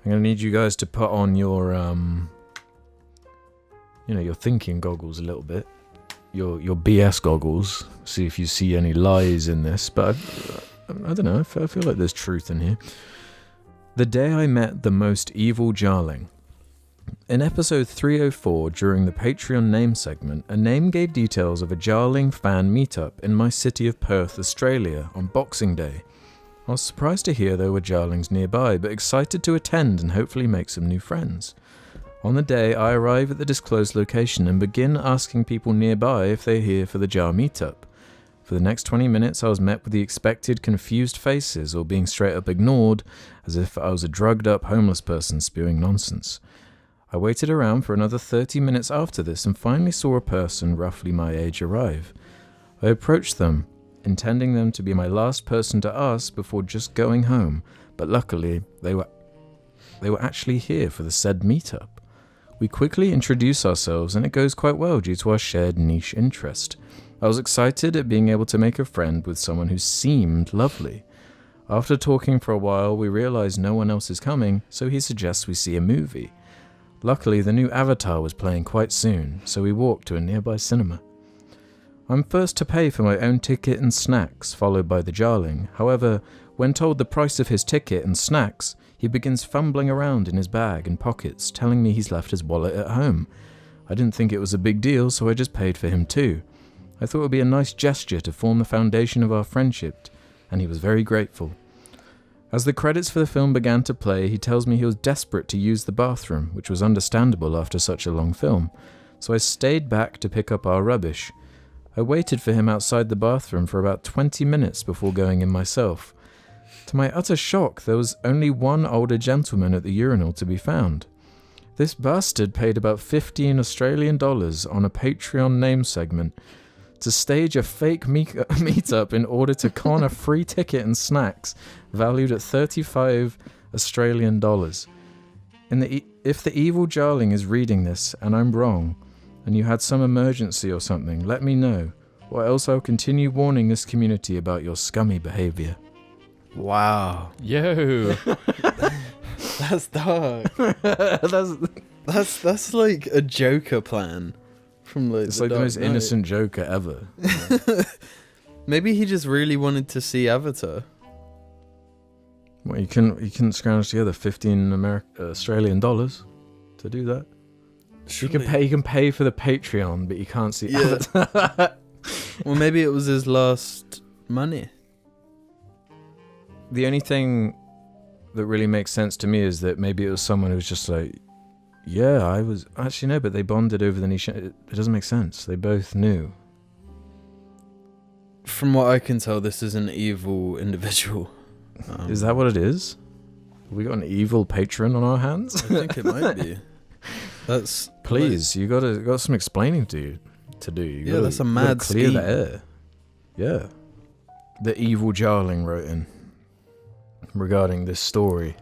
I'm going to need you guys to put on your, your thinking goggles a little bit. Your BS goggles. See if you see any lies in this. But I don't know. I feel like there's truth in here. The day I met the most evil Jarling. In episode 304, during the Patreon name segment, a name gave details of a Jarling fan meetup in my city of Perth, Australia, on Boxing Day. I was surprised to hear there were Jarlings nearby, but excited to attend and hopefully make some new friends. On the day, I arrive at the disclosed location and begin asking people nearby if they're here for the Jar meetup. For the next 20 minutes, I was met with the expected confused faces or being straight up ignored, as if I was a drugged up homeless person spewing nonsense. I waited around for another 30 minutes after this and finally saw a person roughly my age arrive. I approached them, intending them to be my last person to ask before just going home, but luckily they were actually here for the said meetup. We quickly introduce ourselves and it goes quite well due to our shared niche interest. I was excited at being able to make a friend with someone who seemed lovely. After talking for a while, we realize no one else is coming, so he suggests we see a movie. Luckily, the new Avatar was playing quite soon, so we walked to a nearby cinema. I'm first to pay for my own ticket and snacks, followed by the Jarling. However, when told the price of his ticket and snacks, he begins fumbling around in his bag and pockets, telling me he's left his wallet at home. I didn't think it was a big deal, so I just paid for him too. I thought it would be a nice gesture to form the foundation of our friendship, and he was very grateful. As the credits for the film began to play, he tells me he was desperate to use the bathroom, which was understandable after such a long film, so I stayed back to pick up our rubbish. I waited for him outside the bathroom for about 20 minutes before going in myself. To my utter shock, there was only one older gentleman at the urinal to be found. This bastard paid about $15 Australian on a Patreon name segment to stage a fake meetup in order to con a free ticket and snacks valued at $35 Australian. If the evil Jarling is reading this and I'm wrong, and you had some emergency or something, let me know, or else I'll continue warning this community about your scummy behaviour. Wow. Yo. That's dark. That's like a Joker plan. It's like the most innocent Joker ever. Maybe he just really wanted to see Avatar. Well, you couldn't scrounge together $15 Australian to do that. Surely. You can pay for the Patreon, but you can't see Avatar. Well, maybe it was his last money. The only thing that really makes sense to me is that maybe it was someone who was just like, yeah, I was... Actually, no, but they bonded over the niche. It doesn't make sense. They both knew. From what I can tell, this is an evil individual. Is that what it is? Have we got an evil patron on our hands? I think it might be. That's... Please, you got some explaining to do. That's a mad clear scheme. the air. Yeah. The evil Jarling wrote in regarding this story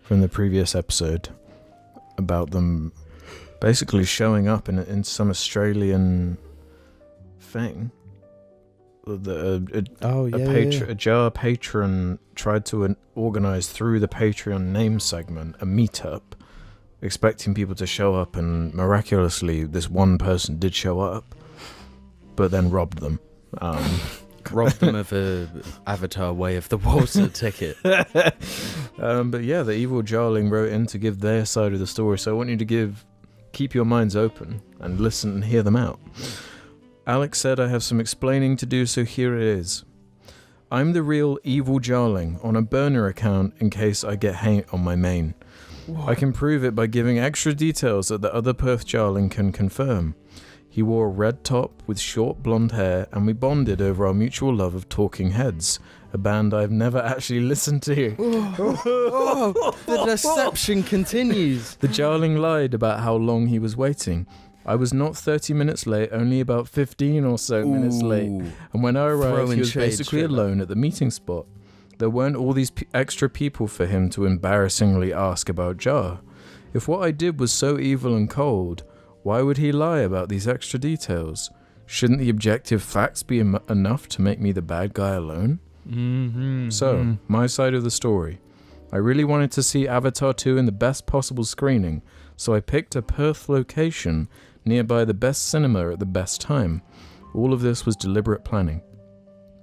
from the previous episode about them basically showing up in some Australian thing. A Jar patron tried to organise through the Patreon name segment a meetup, expecting people to show up, and miraculously this one person did show up, but then robbed them. Robbed them of a Avatar Way of the Water ticket. But yeah, the evil Jarling wrote in to give their side of the story, so I want you to keep your minds open and listen and hear them out. Alex said, I have some explaining to do, so here it is. I'm the real evil Jarling on a burner account in case I get hate on my main. What? I can prove it by giving extra details that the other Perth Jarling can confirm. He wore a red top with short blonde hair, and we bonded over our mutual love of Talking Heads, a band I've never actually listened to. The deception continues. The Jarling lied about how long he was waiting. I was not 30 minutes late, only about 15 or so minutes late. And when I arrived, he was basically alone at the meeting spot. There weren't all these extra people for him to embarrassingly ask about Jar. If what I did was so evil and cold, why would he lie about these extra details? Shouldn't the objective facts be enough to make me the bad guy alone? My side of the story. I really wanted to see Avatar 2 in the best possible screening, so I picked a Perth location nearby the best cinema at the best time. All of this was deliberate planning.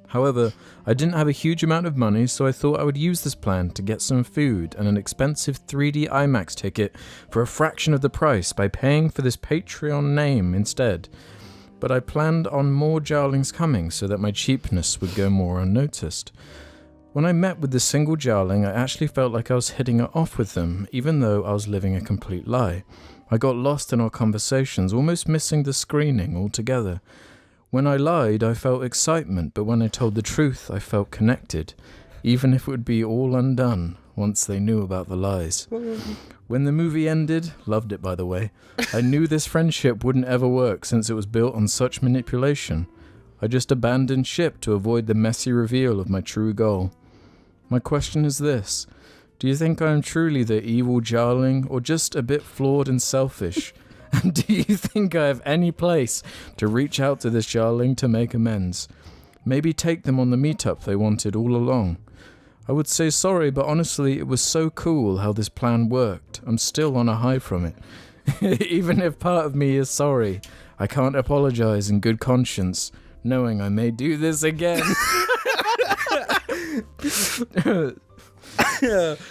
However, I didn't have a huge amount of money, so I thought I would use this plan to get some food and an expensive 3D IMAX ticket for a fraction of the price by paying for this Patreon name instead. But I planned on more Jarlings coming so that my cheapness would go more unnoticed. When I met with the single Jarling, I actually felt like I was hitting it off with them, even though I was living a complete lie. I got lost in our conversations, almost missing the screening altogether. When I lied, I felt excitement, but when I told the truth, I felt connected, even if it would be all undone once they knew about the lies. When the movie ended, loved it by the way, I knew this friendship wouldn't ever work since it was built on such manipulation. I just abandoned ship to avoid the messy reveal of my true goal. My question is this: do you think I am truly the evil Jarling, or just a bit flawed and selfish? And do you think I have any place to reach out to this Jarling to make amends? Maybe take them on the meetup they wanted all along. I would say sorry, but honestly, it was so cool how this plan worked. I'm still on a high from it. Even if part of me is sorry, I can't apologize in good conscience, knowing I may do this again.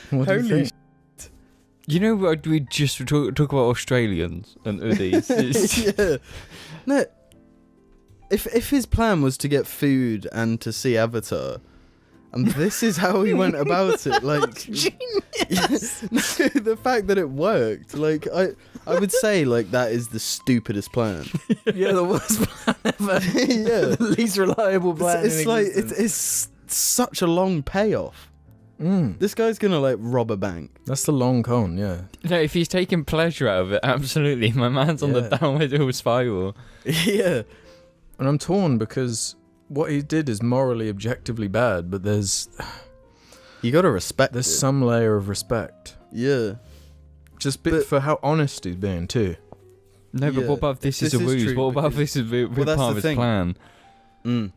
What do you think? You know what, we just talk about Australians and hoodies. Yeah. No. If his plan was to get food and to see Avatar, and this is how he went about it, like genius. No, the fact that it worked, like I would say, like, that is the stupidest plan. Yeah, the worst plan ever. Yeah, The least reliable plan. it's like it's such a long payoff. This guy's gonna like rob a bank. That's the long con, yeah. No, if he's taking pleasure out of it, absolutely. My man's on the downward spiral. Yeah. And I'm torn because what he did is morally, objectively bad, but there's You gotta respect there's it. some layer of respect. Yeah. Just But- for how honest he's being too. No, but Yeah. what about this is This a is ruse? true What about because- this is a Well, that's part the of his thing. plan?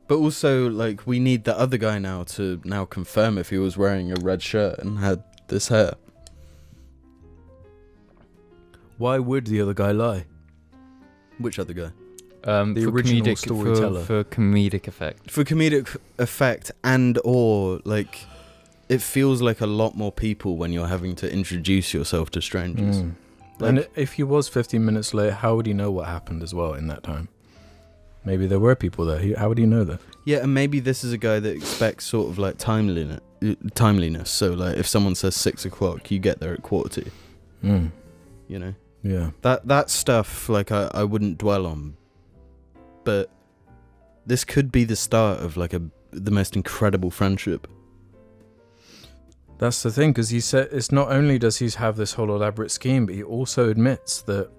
But also, like, we need the other guy now to now confirm if he was wearing a red shirt and had this hair. Why would the other guy lie? Which other guy? The For original comedic, storyteller. for comedic effect. For comedic effect, and or like, it feels like a lot more people when you're having to introduce yourself to strangers. Like- And if he was 15 minutes late, how would he know what happened as well in that time? Maybe there were people there. How would he know that? Yeah, and maybe this is a guy that expects sort of like timeliness. So like, if someone says 6 o'clock, you get there at 1:45. You know, Yeah. that stuff. Like, I wouldn't dwell on. But this could be the start of like the most incredible friendship. That's the thing, because he said it's not only does he have this whole elaborate scheme, but he also admits that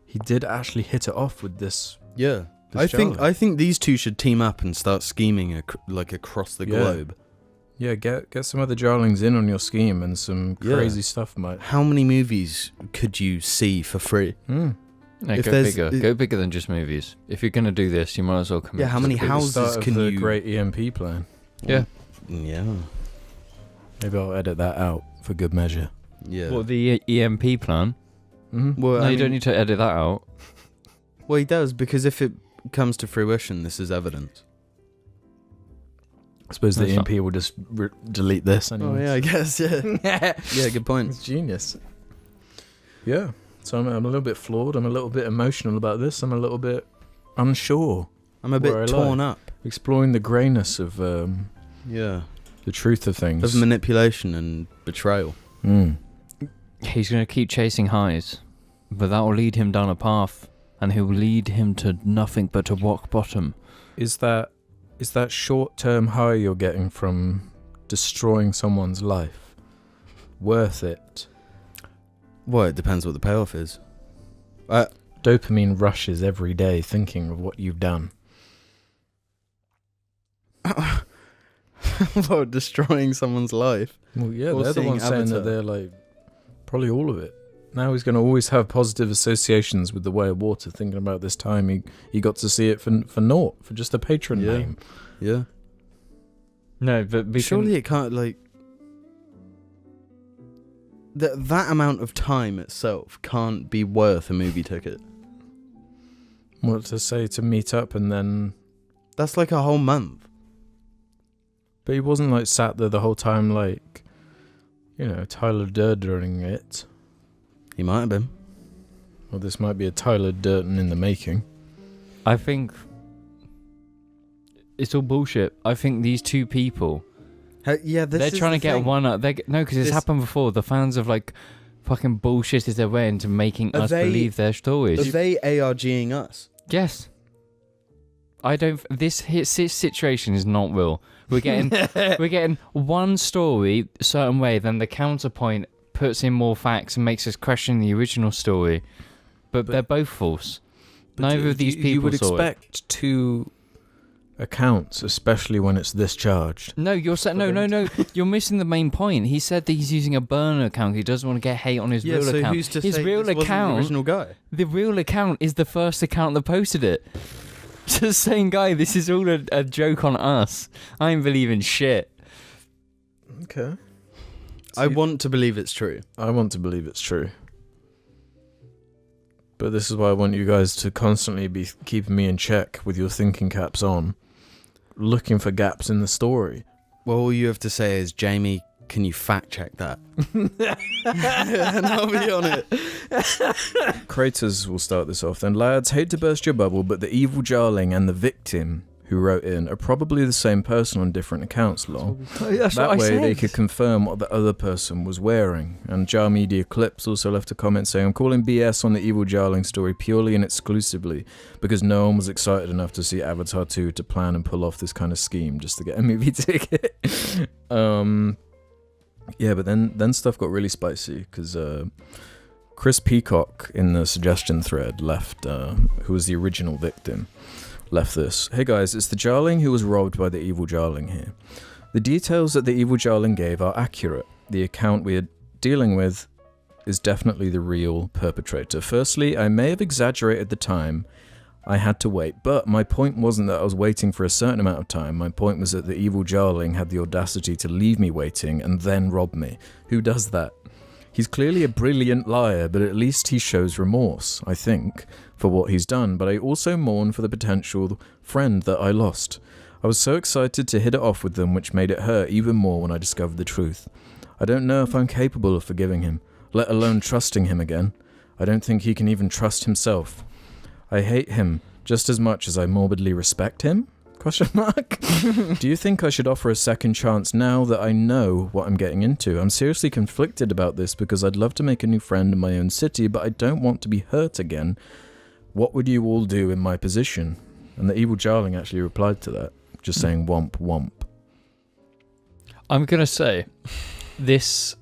he did actually hit it off with this. Yeah. this I Jarling. think these two should team up and start scheming like across the Yeah. globe. Yeah, get some other Jarlings in on your scheme, and some Yeah. crazy stuff might. How many movies could you see for free? No, If go there's- bigger. Go bigger than just movies. If you're gonna do this, you might as well commit. Yeah, how many Be the houses start of can the you? great EMP plan? Yeah. Yeah. Maybe I'll edit that out for good measure. Yeah. What, the EMP plan? Well, No, I you don't mean- need to edit that out. Well, he does, because if it comes to fruition, this is evidence. I suppose the That's EMP will just delete this anyway. Oh yeah, I guess. Yeah. Yeah. Good point. It's genius. Yeah. So I'm a little bit flawed. I'm a little bit emotional about this. I'm a little bit unsure. I'm a Where I bit torn up. Exploring the greyness of Yeah. the truth of things. Of manipulation and betrayal. He's gonna keep chasing highs, but that will lead him down a path, and he will lead him to nothing but to rock bottom. Is that short-term high you're getting from destroying someone's life worth it? Well, it depends what the payoff is. Dopamine rushes every day thinking of what you've done. Well, destroying someone's life. Well, yeah, Or they're the seeing ones saying that Avatar. they're like, probably all of it. Now he's going to always have positive associations with The Way of Water, thinking about this time he got to see it for naught, for just a patron name. Yeah. No, but Surely it can't, like... that amount of time itself can't be worth a movie ticket. What to say to meet up and then... That's like a whole month. But he wasn't like sat there the whole time like, Tyler Durdening it. He might have been. Well, this might be a Tyler Durden in the making. I think it's all bullshit. I think these two people, they're trying to get one up. Because it's happened before. The fans have like fucking bullshitted their way into making us believe their stories. Are they ARGing us? Yes. I don't. This situation is not real. We're getting one story a certain way, then the counterpoint puts in more facts and makes us question the original story. But they're both false. Neither of these people You would saw expect two accounts, especially when it's this charged. No, no. You're missing the main point. He said that he's using a burner account. He doesn't want to get hate on his real account. Who's to his say real this account, wasn't the original guy? The real account is the first account that posted it. It's the same guy. This is all a joke on us. I ain't believing shit. Okay. I want to believe it's true. I want to believe it's true. But this is why I want you guys to constantly be keeping me in check with your thinking caps on, looking for gaps in the story. Well, all you have to say is, Jamie, can you fact check that? And I'll be on it. Craters will start this off then. Lads, hate to burst your bubble, but the evil Jarling and the victim who wrote in are probably the same person on different accounts, lol. That way they could confirm what the other person was wearing. And Jar Media Clips also left a comment saying, I'm calling BS on the evil Jarling story purely and exclusively because no one was excited enough to see Avatar 2 to plan and pull off this kind of scheme just to get a movie ticket. Yeah, but then stuff got really spicy because Chris Peacock in the suggestion thread left, who was the original victim, left this. Hey guys, it's the Jarling who was robbed by the evil Jarling here. The details that the evil Jarling gave are accurate. The account we are dealing with is definitely the real perpetrator. Firstly, I may have exaggerated the time I had to wait, but my point wasn't that I was waiting for a certain amount of time. My point was that the evil Jarling had the audacity to leave me waiting and then rob me. Who does that? He's clearly a brilliant liar, but at least he shows remorse, I think, for what he's done. But I also mourn for the potential friend that I lost. I was so excited to hit it off with them, which made it hurt even more when I discovered the truth. I don't know if I'm capable of forgiving him, let alone trusting him again. I don't think he can even trust himself. I hate him just as much as I morbidly respect him? ? Do you think I should offer a second chance now that I know what I'm getting into? I'm seriously conflicted about this because I'd love to make a new friend in my own city, but I don't want to be hurt again. What would you all do in my position? And the evil Jarling actually replied to that, just saying womp womp. I'm going to say this.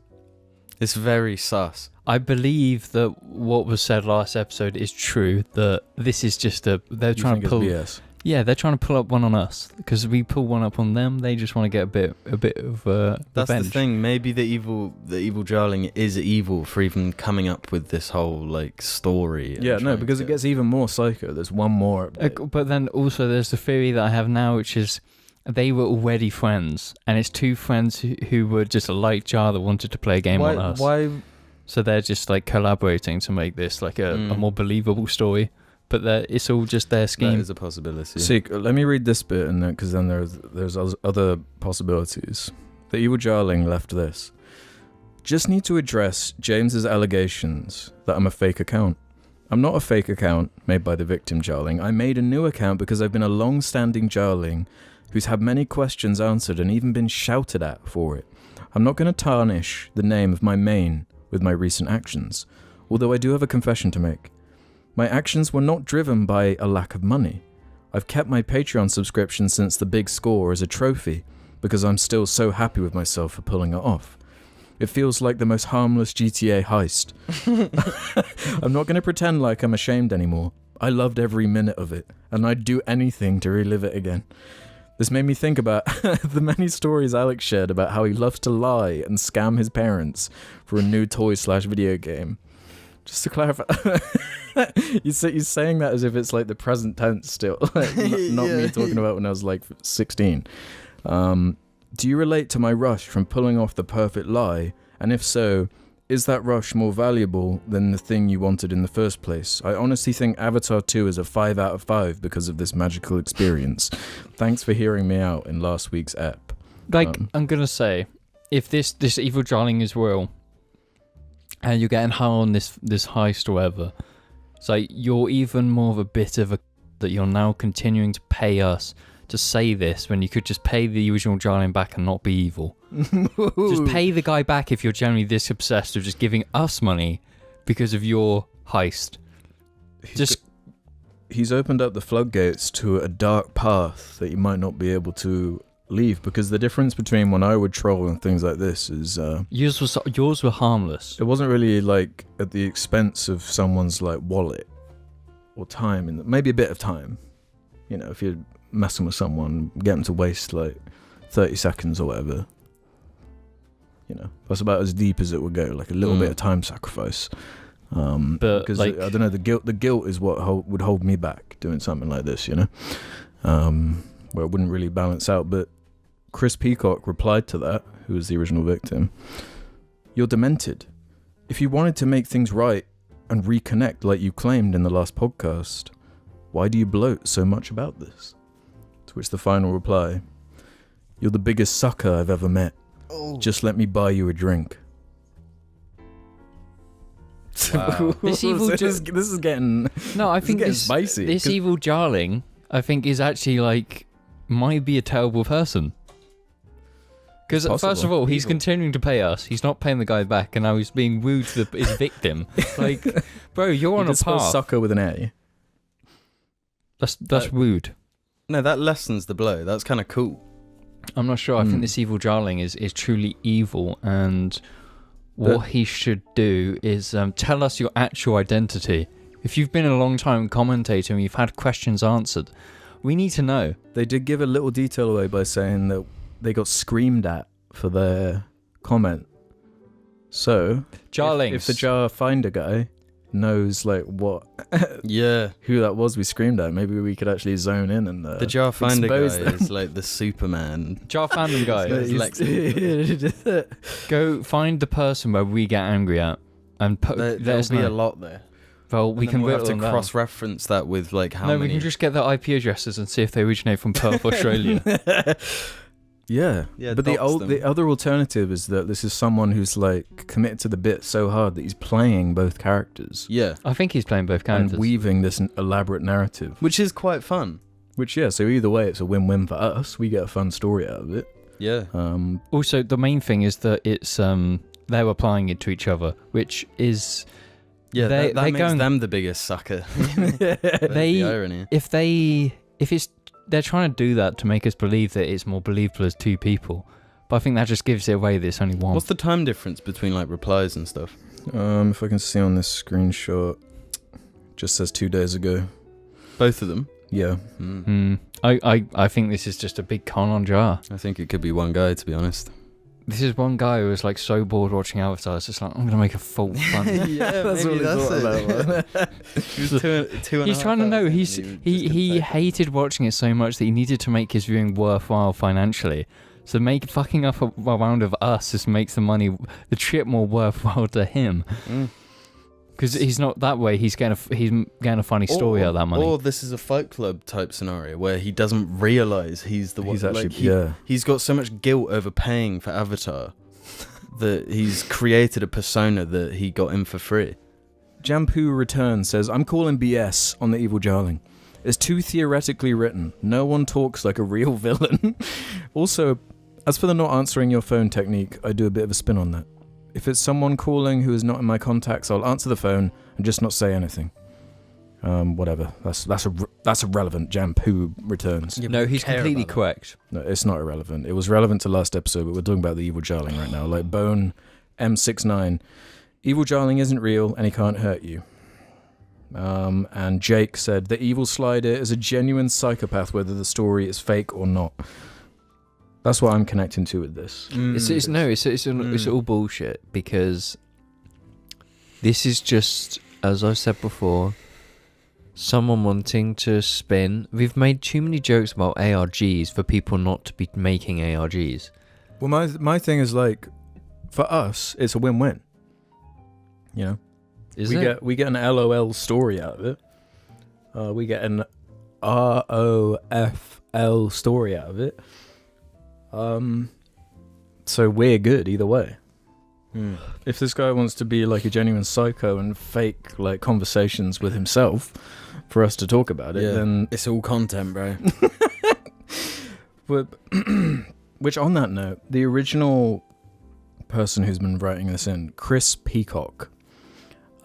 It's very sus. I believe that what was said last episode is true, that this is just they're trying to pull... BS? Yeah, they're trying to pull up one on us because we pull one up on them. They just want to get a bit of That's revenge. the thing. Maybe the evil Jarling is evil for even coming up with this whole like story. Yeah, no, because it gets even more psycho. There's one more update. But then also there's the theory that I have now, which is they were already friends, and it's two friends who were just like Jar that wanted to play a game on us. Why? So they're just like collaborating to make this like a more believable story. But it's all just their scheme. That is a possibility. See, let me read this bit, and because then there's other possibilities. The evil Jarling left this. Just need to address James's allegations that I'm a fake account. I'm not a fake account made by the victim Jarling. I made a new account because I've been a long-standing Jarling who's had many questions answered and even been shouted at for it. I'm not going to tarnish the name of my main with my recent actions, although I do have a confession to make. My actions were not driven by a lack of money. I've kept my Patreon subscription since the big score as a trophy because I'm still so happy with myself for pulling it off. It feels like the most harmless GTA heist. I'm not going to pretend like I'm ashamed anymore. I loved every minute of it, and I'd do anything to relive it again. This made me think about the many stories Alex shared about how he loves to lie and scam his parents for a new toy/video game. Just to clarify, you're saying that as if it's like the present tense still, like, not me talking about when I was like 16. Do you relate to my rush from pulling off the perfect lie? And if so, is that rush more valuable than the thing you wanted in the first place? I honestly think Avatar 2 is a 5 out of 5 because of this magical experience. Thanks for hearing me out in last week's ep. Like, I'm gonna say, if this evil Jarling is real, and you're getting high on this heist or whatever, so you're even more of a bit of a that you're now continuing to pay us to say this when you could just pay the original Jarling back and not be evil. Just pay the guy back if you're generally this obsessed with just giving us money because of your heist. He's opened up the floodgates to a dark path that you might not be able to leave, because the difference between when I would troll and things like this is yours were harmless. it wasn't really like at the expense of someone's like wallet or time, and maybe a bit of time. You know, if you're messing with someone, get them to waste like 30 seconds or whatever. You know, that's about as deep as it would go, like a little bit of time sacrifice. But because like, I don't know, the guilt is what would hold me back doing something like this, you know, where it wouldn't really balance out. But Chris Peacock replied to that, who was the original victim. You're demented. If you wanted to make things right and reconnect like you claimed in the last podcast, why do you bloat so much about this? To which the final reply, you're the biggest sucker I've ever met. Just let me buy you a drink. wow. This is getting no, I think getting spicy. This evil Jarling, I think, is actually like might be a terrible person. Because first of all, he's continuing to pay us. He's not paying the guy back, and now he's being rude to his victim. Like, bro, you're on a path. Sucker with an A. That's rude. No, that lessens the blow. That's kind of cool. I'm not sure. I think this evil Jarling is truly evil, and what he should do is tell us your actual identity. If you've been a long time commentator and you've had questions answered, we need to know. They did give a little detail away by saying that they got screamed at for their comment. So, Jarling, if the Jar Finder guy knows like what who that was we screamed at, maybe we could actually zone in and the Jar Finder guy them. is like the Superman. Jar Fandom guy. Go find the person where we get angry at and there's a lot there. Well, we can have to cross-reference that with like how many. No, we can just get the IP addresses and see if they originate from Perth, Australia. Yeah, but the other alternative is that this is someone who's like committed to the bit so hard that he's playing both characters. Yeah, I think he's playing both characters and weaving this elaborate narrative, which is quite fun. So either way, it's a win-win for us. We get a fun story out of it. Yeah. Also, the main thing is that it's they're applying it to each other, which is that makes them the biggest sucker. The irony. They're trying to do that to make us believe that it's more believable as two people. But I think that just gives it away that it's only one. What's the time difference between like replies and stuff? If I can see on this screenshot, just says 2 days ago. Both of them? Yeah. I think this is just a big con on Jar. I think it could be one guy, to be honest. This is one guy who was like so bored watching Avatar. It's just like, I'm going to make a full fun. Yeah, that's what he thought about. He's trying to know. He hated watching it so much that he needed to make his viewing worthwhile financially. So fucking up a round of us just makes the trip more worthwhile to him. Because he's not that way. He's getting a funny story out of that money. Or this is a Fight Club type scenario where he doesn't realise he's the one. He's got so much guilt over paying for Avatar that he's created a persona that he got in for free. Jampu Return says, I'm calling BS on the evil Jarling. It's too theoretically written. No one talks like a real villain. Also, as for the not answering your phone technique, I do a bit of a spin on that. If it's someone calling who is not in my contacts, I'll answer the phone and just not say anything. Whatever. That's irrelevant. Jampu Returns. No, he's completely correct. No, it's not irrelevant. It was relevant to last episode, but we're talking about the evil Jarling right now. Like Bone M69. Evil Jarling isn't real and he can't hurt you. And Jake said, the evil slider is a genuine psychopath, whether the story is fake or not. That's what I'm connecting to with this. It's all bullshit, because this is just, as I said before, someone wanting to spin. We've made too many jokes about ARGs for people not to be making ARGs. Well, my thing is like, for us, it's a win-win. You know, Is we it? get an LOL story out of it. We get an ROFL story out of it. So we're good either way. If this guy wants to be like a genuine psycho and fake like conversations with himself for us to talk about it, then it's all content, bro. But which, on that note, the original person who's been writing this in, Chris Peacock,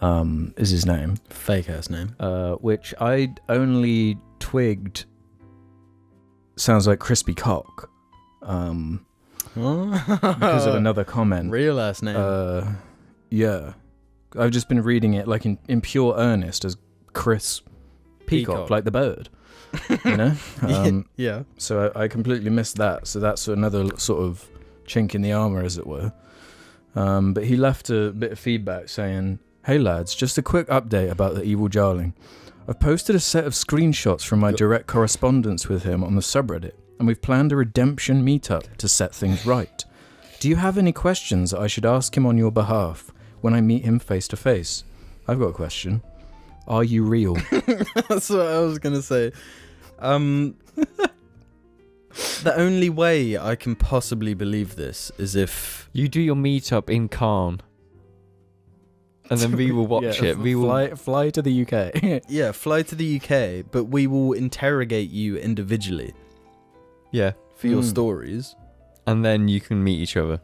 is his name. Fake ass name. Which I only twigged sounds like crispy cock. Because of another comment. Real ass name. Yeah. I've just been reading it like in pure earnest as Chris Peacock, like the bird. You know? Yeah. So I completely missed that. So that's another sort of chink in the armour, as it were. But he left a bit of feedback saying, "Hey lads, just a quick update about the evil Jarling. I've posted a set of screenshots from my direct correspondence with him on the subreddit, and we've planned a redemption meetup to set things right. Do you have any questions that I should ask him on your behalf when I meet him face to face? I've got a question. Are you real?" That's what I was gonna say. The only way I can possibly believe this is if You do your meetup in Caen. And then we will watch it. We will fly to the UK. fly to the UK, but we will interrogate you individually Yeah. for your stories. And then you can meet each other.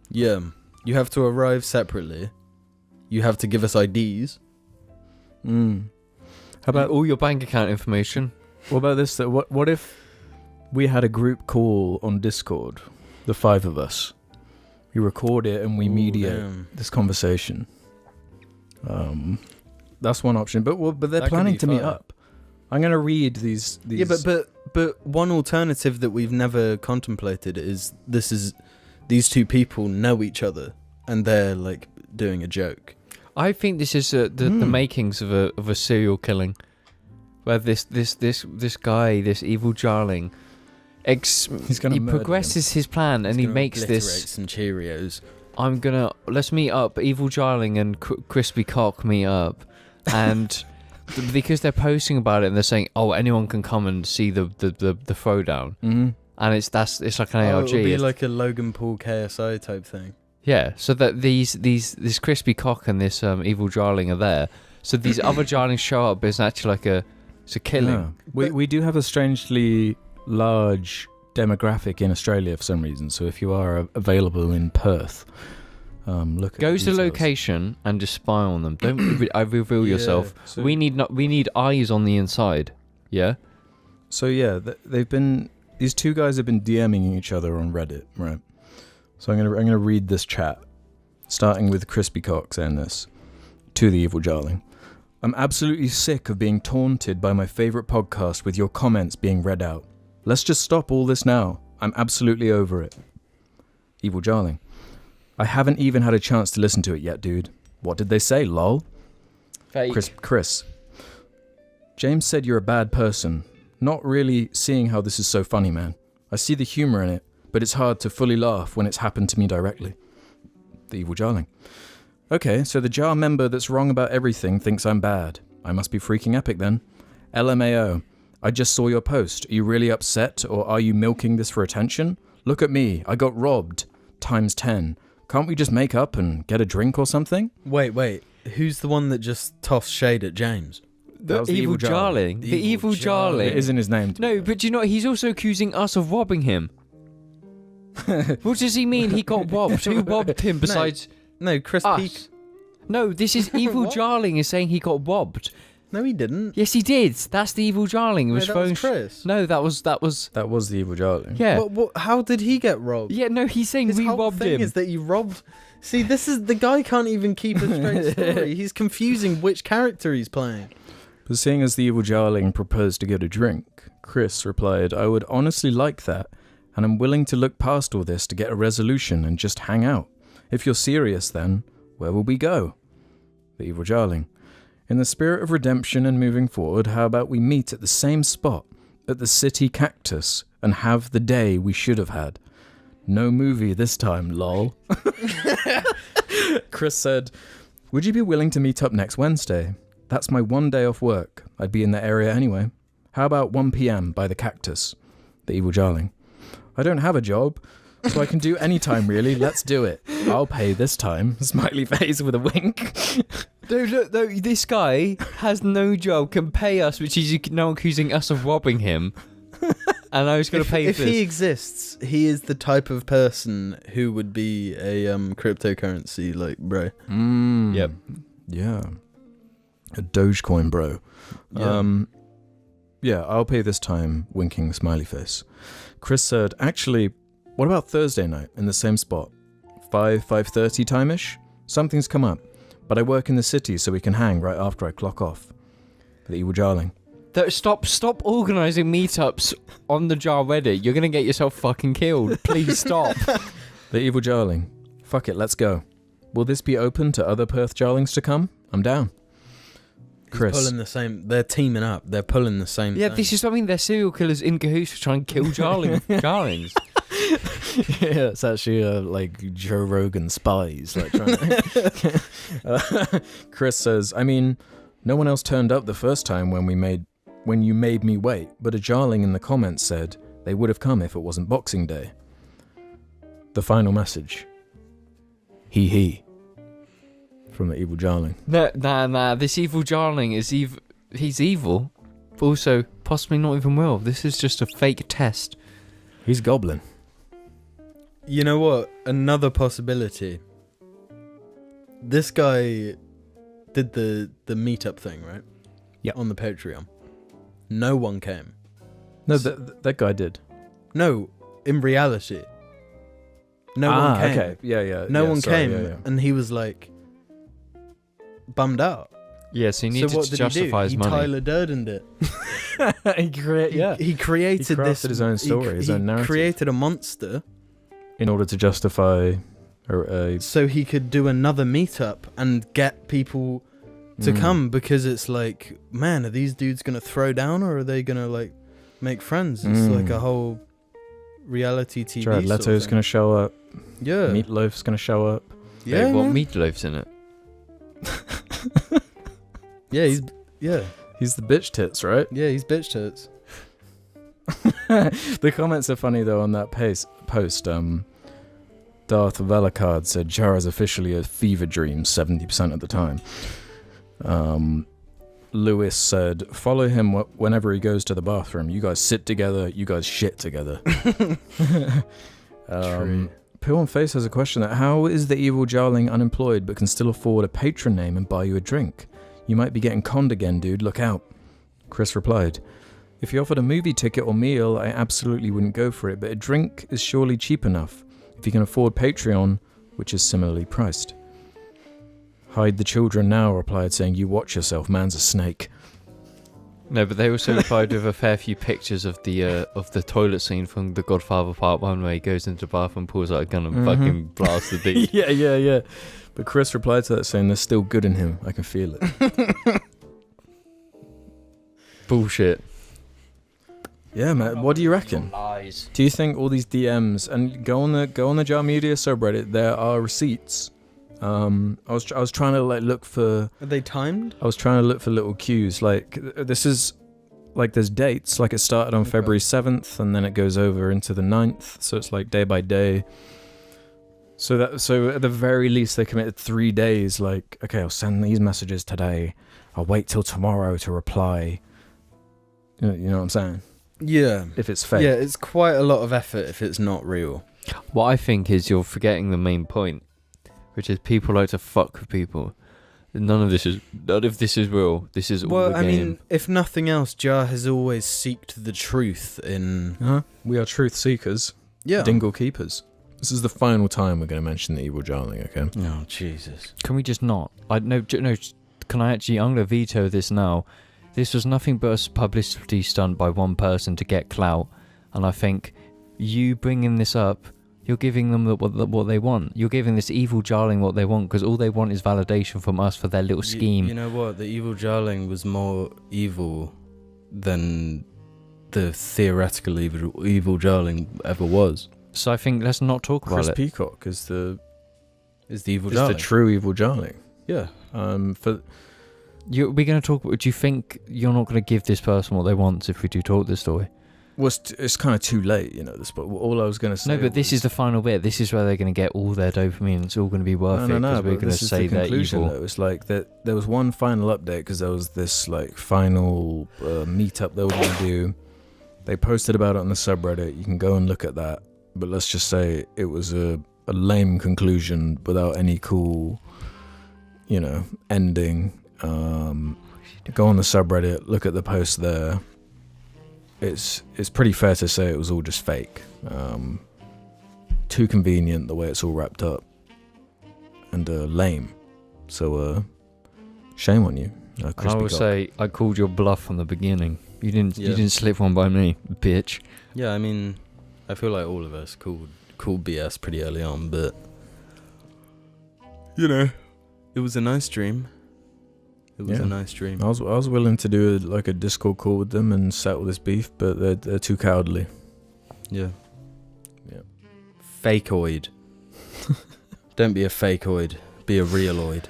Yeah, you have to arrive separately. You have to give us IDs. How about all your bank account information? what about this? That what if we had a group call on Discord, the 5 of us? We record it and we mediate this conversation. That's one option. But they're That could planning be to meet fun. up. I'm gonna read these. Yeah, but one alternative that we've never contemplated is these two people know each other and they're like doing a joke. I think this is the makings of a serial killing, where this guy, this evil Jarling, he progresses his plan and he makes this. Some Cheerios. Let's meet up. Evil Jarling and Crispy Cock meet up, and because they're posting about it and they're saying, "Oh, anyone can come and see the throwdown," and it's like an ARG. It'll be like a Logan Paul KSI type thing. Yeah, so that this Crispy Cock and this evil Jarling are there. So these other Jarlings show up, but it's actually like it's a killing. Yeah. We do have a strangely large demographic in Australia for some reason. So if you are available in Perth, look. Go to the location and just spy on them. Don't reveal yourself. So we need eyes on the inside. Yeah. So yeah, these two guys have been DMing each other on Reddit, right? So I'm gonna read this chat, starting with Crispy Cock saying this to the evil Jarling. "I'm absolutely sick of being taunted by my favourite podcast with your comments being read out. Let's just stop all this now. I'm absolutely over it." Evil Jarling: "I haven't even had a chance to listen to it yet, dude. What did they say, lol?" Fake. Chris: "James said you're a bad person. Not really seeing how this is so funny, man. I see the humour in it, but it's hard to fully laugh when it's happened to me directly." The evil Jarling: "Okay, so the Jar member that's wrong about everything thinks I'm bad. I must be freaking epic then. LMAO. I just saw your post. Are you really upset, or are you milking this for attention? Look at me. I got robbed. Times 10. Can't we just make up and get a drink or something?" Wait. Who's the one that just tossed shade at James? The was the evil evil Jarling. The evil Jarling. It isn't his name. No, but you know what? He's also accusing us of robbing him. What does he mean? He got robbed. Who robbed him besides No, Chris us? Peak. No, this is evil Jarling is saying he got robbed. No, he didn't. Yes, he did. That's the evil Jarling. It was that was Chris. No, that was. That was the evil Jarling. Yeah. How did he get robbed? Yeah. No, he's saying His we whole robbed thing him. is that you robbed. See, this is the guy can't even keep a straight story. He's confusing which character he's playing. But seeing as the evil Jarling proposed to get a drink, Chris replied, "I would honestly like that, and I'm willing to look past all this to get a resolution and just hang out. If you're serious then, where will we go?" The evil Jarling: "In the spirit of redemption and moving forward, how about we meet at the same spot, at the City Cactus, and have the day we should have had? No movie this time, lol." Chris said, would you be willing to meet up next Wednesday? That's my one day off work. I'd be in the area anyway. How about 1 p.m. by the Cactus? The evil Jarling. I don't have a job, so I can do any time really. Let's do it. I'll pay this time. Smiley face with a wink. No, look, no, this guy has no job, can pay us, which is now accusing us of robbing him. And I was going to pay if for this. he exists, he is the type of person who would be a cryptocurrency like bro. Yep. Yeah. A Dogecoin bro. Yeah. Yeah, I'll pay this time, winking smiley face. Chris said, actually, what about Thursday night in the same spot? 5:30 time-ish? Something's come up, but I work in the city so we can hang right after I clock off. The evil Jarling. Stop organising meetups on the Jar Reddit. You're going to get yourself fucking killed. Please stop. The evil Jarling. Fuck it, let's go. Will this be open to other Perth Jarlings to come? I'm down. Chris. He's pulling the same. They're teaming up. They're pulling the same. Yeah, thing. this is something they're serial killers in cahoots to try and kill Jarlings. Yeah, it's actually like Joe Rogan spies. Like trying to Chris says, I mean, no one else turned up the first time when you made me wait, but a Jarling in the comments said they would have come if it wasn't Boxing Day. The final message. He. From the evil Jarling. Nah. This evil Jarling is he's evil, but also possibly not even real. This is just a fake test. He's goblin. You know what? Another possibility. This guy did the meetup thing, right? Yeah. On the Patreon. No one came. No, that guy did. No, in reality. No one came. Okay. Yeah. No one sorry, came, yeah. and he was like bummed out. Yeah, so he So needed what to did justify he do? his He money. Tyler Durdened it. He He created crafted this. his own story, his own narrative. Created a monster in order to justify so he could do another meetup and get people to come, because it's like, man, are these dudes gonna throw down or are they gonna like make friends? It's like a whole reality TV. Jared sort of Leto's thing. gonna show up. Yeah. Meatloaf's gonna show up. Yeah. What man. meatloaf's in it? Yeah. He's He's the bitch tits, right? he's bitch tits. The comments are funny though on that post. Darth Velicard said Jar is officially a fever dream 70% of the time. Lewis said, follow him whenever he goes to the bathroom. You guys sit together, you guys shit together. True. Pill on Face has a question that how is the evil Jarling unemployed but can still afford a patron name and buy you a drink? You might be getting conned again, dude, look out. Chris replied, if you offered a movie ticket or meal, I absolutely wouldn't go for it, but a drink is surely cheap enough if you can afford Patreon, which is similarly priced. Hide the children now, replied, saying, you watch yourself, man's a snake. No, but they also replied with a fair few pictures of the toilet scene from The Godfather Part 1 where he goes into the bathroom, pulls out a gun and fucking blasts the dude. Yeah. But Chris replied to that saying, there's still good in him, I can feel it. Bullshit. Yeah, man, what do you reckon? Lies. Do you think all these DMs, and go on the Jar Media subreddit, there are receipts. I was trying to like look for. Are they timed? I was trying to look for little cues. Like this is, like there's dates. Like it started on February 7th, and then it goes over into the 9th. So it's like day by day. So at the very least they committed 3 days. Like, okay, I'll send these messages today. I'll wait till tomorrow to reply. You know what I'm saying? Yeah. If it's fake. Yeah, it's quite a lot of effort if it's not real. What I think is you're forgetting the main point, which is people like to fuck with people. None of this is real. This is all a game. I mean, if nothing else, Jar has always seeked the truth in. We are truth seekers. Yeah. Dingle keepers. This is the final time we're going to mention the evil Jarling, okay? Oh, Jesus. Can we just not? No. Can I actually? I'm going to veto this now. This was nothing but a publicity stunt by one person to get clout, and I think you bringing this up, you're giving them what they want. You're giving this evil Jarling what they want, because all they want is validation from us for their little scheme. You know what? The evil Jarling was more evil than the theoretical evil Jarling ever was. So I think let's not talk about Chris it. Peacock is the Is the evil It's the Jarling. true evil Jarling. Yeah. For We're going to talk. Do you think you're not going to give this person what they want if we do talk this story? well, it's kind of too late, this. But all I was going to say. No, but this is the final bit. This is where they're going to get all their dopamine. It's all going to be worth it because we're going to say they're evil. Though. It's like that. There was one final update because there was this like final meetup they were going to do. They posted about it on the subreddit. You can go and look at that. But let's just say it was a lame conclusion without any cool, ending. Go on the subreddit, look at the post there. It's pretty fair to say it was all just fake. Too convenient the way it's all wrapped up, and lame. So shame on you. I will say I called your bluff from the beginning. You didn't slip one by me, bitch. Yeah, I mean, I feel like all of us called BS pretty early on, but it was a nice dream. It was a nice dream. I was willing to do a Discord call with them and settle this beef, but they're too cowardly. Yeah. Yeah. Fakeoid. Don't be a fakeoid. Be a realoid.